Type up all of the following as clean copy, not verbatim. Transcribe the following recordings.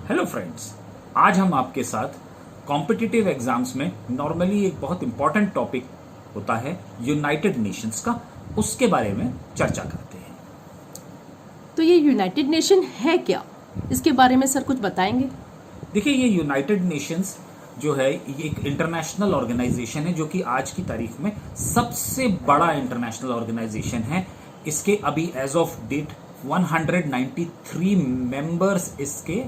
Hello friends, आज हम आपके साथ कॉम्पिटिटिव एग्जाम्स में नॉर्मली एक बहुत इंपॉर्टेंट टॉपिक होता है यूनाइटेड नेशंस का, उसके बारे में चर्चा करते हैं। तो ये यूनाइटेड नेशन है क्या, इसके बारे में सर कुछ बताएंगे? देखिए, ये यूनाइटेड नेशंस जो है ये एक इंटरनेशनल ऑर्गेनाइजेशन है जो कि आज की तारीख में सबसे बड़ा इंटरनेशनल ऑर्गेनाइजेशन है। इसके अभी एज ऑफ डेट 193 मेंबर्स इसके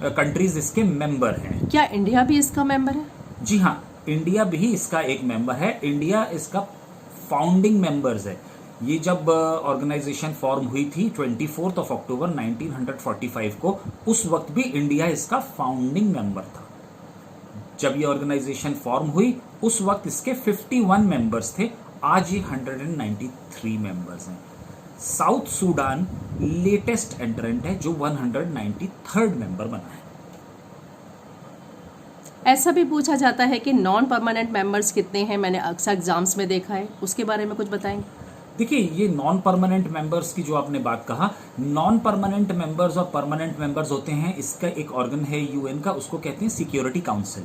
कंट्रीज इसके मेंबर हैं। क्या इंडिया भी इसका मेंबर है? जी हाँ, इंडिया भी इसका एक मेंबर है। इंडिया इसका फाउंडिंग मेंबर्स है। ये जब ऑर्गेनाइजेशन फॉर्म हुई थी 24 अक्टूबर 1945 को, उस वक्त भी इंडिया इसका फाउंडिंग मेंबर था। जब ये ऑर्गेनाइजेशन फॉर्म हुई उस वक्त इसके 51 मेंबर्स थे, आज ये 193 मेंबर्स हैं। साउथ सूडान लेटेस्ट एंट्रेंट है जो 193rd मेंबर बना है। ऐसा भी पूछा जाता है कि नॉन परमानेंट मेंबर्स कितने हैं, मैंने अक्सर एग्जाम्स में देखा है, उसके बारे में कुछ बताएंगे? देखिए, ये नॉन परमानेंट मेंबर्स की जो आपने बात कहा, नॉन परमानेंट मेंबर्स और परमानेंट मेंबर्स होते हैं। इसका एक ऑर्गन है यूएन का, उसको कहते हैं सिक्योरिटी काउंसिल।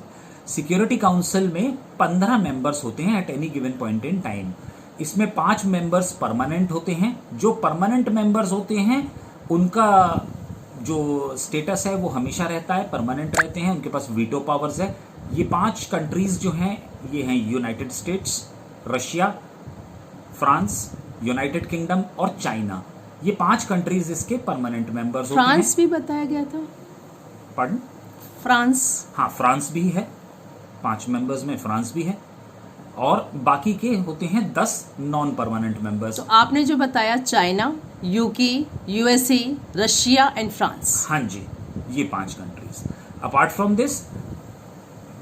सिक्योरिटी काउंसिल में 15 मेंबर्स होते हैं at any given point in time. इसमें 5 मेंबर्स परमानेंट होते हैं। जो परमानेंट मेंबर्स होते हैं उनका जो स्टेटस है वो हमेशा रहता है, परमानेंट रहते हैं, उनके पास वीटो पावर्स है। ये 5 कंट्रीज जो हैं ये हैं United states, Russia, France, United kingdom और चाइना। ये 5 कंट्रीज इसके परमानेंट मेंबर्स होते हैं। फ्रांस भी बताया गया था। पढ़ फ्रांस? हाँ, फ्रांस भी है। 5 मेंबर्स में फ्रांस भी है और बाकी के होते हैं 10 नॉन परमानेंट मेंबर्स। तो आपने जो बताया China, UK, USA, Russia and France. हाँ जी, ये 5 countries. Apart from this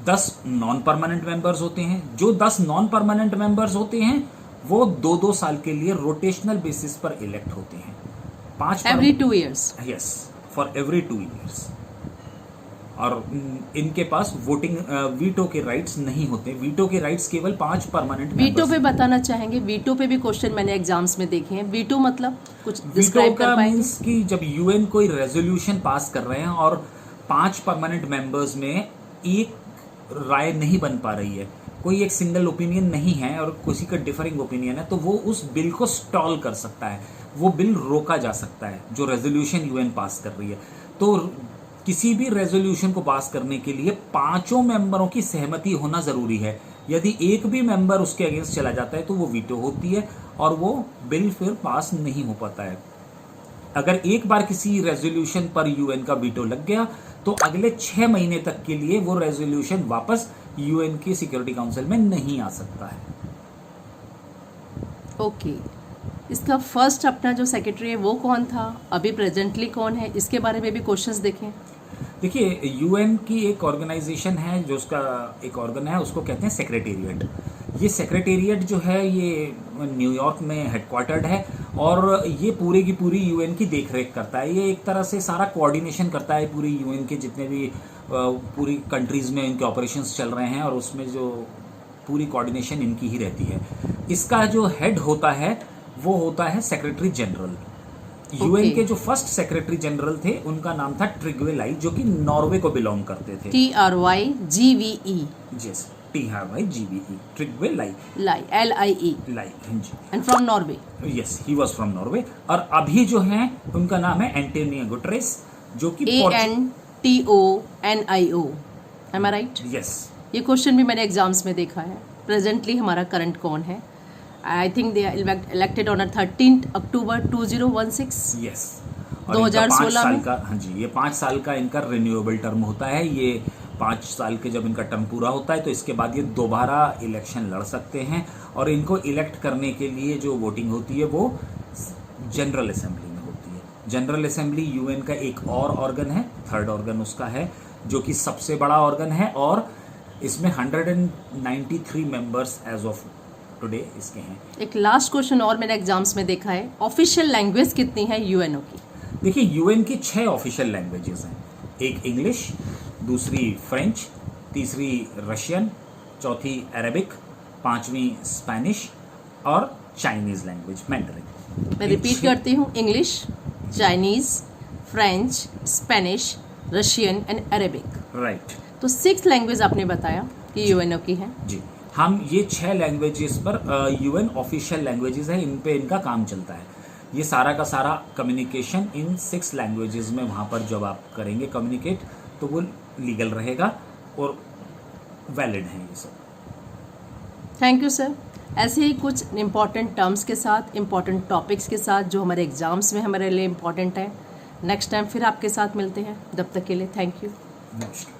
10 non permanent members होते हैं। जो 10 नॉन परमानेंट मेंबर्स होते हैं वो 2-2 साल के लिए रोटेशनल बेसिस पर इलेक्ट होते हैं। 5 every 2 years? Yes, for every 2 years. और इनके पास वोटिंग वीटो के राइट्स नहीं होते। वीटो के राइट्स केवल 5 परमानेंट वीटो पे बताना चाहेंगे? वीटो पे भी क्वेश्चन मैंने एग्जाम्स में देखे हैं। वीटो मतलब कुछ डिस्क्राइब कर पाएंगे? मींस कि जब यूएन कोई रेजोल्यूशन पास कर रहे हैं और 5 परमानेंट मेंबर्स में एक राय नहीं बन पा रही है, कोई एक सिंगल ओपिनियन नहीं है और किसी का डिफरिंग ओपिनियन है, तो वो उस बिल को स्टॉल कर सकता है, वो बिल रोका जा सकता है जो रेजोल्यूशन यूएन पास कर रही है। तो किसी भी रेजोल्यूशन को पास करने के लिए 5 मेंबरों की सहमति होना जरूरी है। यदि एक भी मेंबर उसके अगेंस्ट चला जाता है तो वो वीटो होती है और वो बिल फिर पास नहीं हो पाता है। अगर एक बार किसी रेजोल्यूशन पर यूएन का वीटो लग गया तो अगले 6 महीने तक के लिए वो रेजोल्यूशन वापस यूएन की सिक्योरिटी काउंसिल में नहीं आ सकता है। ओके, इसका फर्स्ट अपना जो सेक्रेटरी है वो कौन था, अभी प्रेजेंटली कौन है, इसके बारे में भी क्वेश्चंस देखें। देखिए, यूएन की एक ऑर्गेनाइजेशन है जो उसका एक ऑर्गन है, उसको कहते हैं सेक्रेटेरिएट। ये सेक्रेटेरिएट जो है ये न्यूयॉर्क में हेडक्वार्टर्ड है और ये पूरे की पूरी यूएन की देखरेख करता है। ये एक तरह से सारा कोऑर्डिनेशन करता है पूरी यूएन के जितने भी पूरी कंट्रीज में इनके ऑपरेशंस चल रहे हैं और उसमें जो पूरी कोऑर्डिनेशन इनकी ही रहती है। इसका जो हेड होता है वो होता है सेक्रेटरी जनरल। यूएन के जो फर्स्ट सेक्रेटरी जनरल थे उनका नाम था ट्रिग्वे लाई, जो कि नॉर्वे को बिलोंग करते थे। TRYGVE? Yes, TRYGVE, Trygve Lie. Lie, LIE, Lie, हाँ जी। And from Norway? Yes, he was from Norway. और अभी जो है उनका नाम है एंटोनियो गुटेरेस, जो कि ANTONIO। एम आई राइट? यस। ये क्वेश्चन भी मैंने एग्जाम्स में देखा है। प्रेजेंटली हमारा करंट कौन है? I think they are elected on 13 October 2016। Yes, 2016 में। हाँ जी, ये 5 साल का इनका रिन्यूएबल टर्म होता है। ये 5 साल के जब इनका टर्म पूरा होता है तो इसके बाद ये दोबारा इलेक्शन लड़ सकते हैं और इनको इलेक्ट करने के लिए जो वोटिंग होती है वो जनरल असेंबली में होती है। जनरल असेंबली यूएन का एक और ऑर्गन है, 3rd ऑर्गन उसका है, जो कि सबसे बड़ा ऑर्गन है और इसमें 193 मेंबर्स एज ऑफ टुडे इसके हैं। एक लास्ट क्वेश्चन और मैंने एग्जाम्स में देखा है, ऑफिशियल लैंग्वेज कितनी है यूएनओ की? देखिए, यूएन की 6 ऑफिशियल लैंग्वेजेस हैं। एक इंग्लिश, दूसरी फ्रेंच, तीसरी रशियन, चौथी अरेबिक, 5वीं स्पेनिश और चाइनीज लैंग्वेज मैंडरिन। मैं रिपीट करती हूँ, English, Chinese, French, Spanish, Russian and Arabic. Right. तो 6 लैंग्वेज आपने बताया कि यूएनओ की है। जी, हम ये 6 लैंग्वेजेस पर यूएन ऑफिशियल लैंग्वेजेस है, इन पे इनका काम चलता है। ये सारा का सारा कम्युनिकेशन इन 6 लैंग्वेजेस में वहाँ पर जब आप करेंगे कम्युनिकेट तो वो लीगल रहेगा और वैलिड है ये सब। Thank you sir. ऐसे ही कुछ इम्पॉर्टेंट टर्म्स के साथ, इम्पॉर्टेंट टॉपिक्स के साथ जो हमारे एग्जाम्स में हमारे लिए इम्पॉर्टेंट है, नेक्स्ट टाइम फिर आपके साथ मिलते हैं। तब तक के लिए थैंक यू। नमस्कार।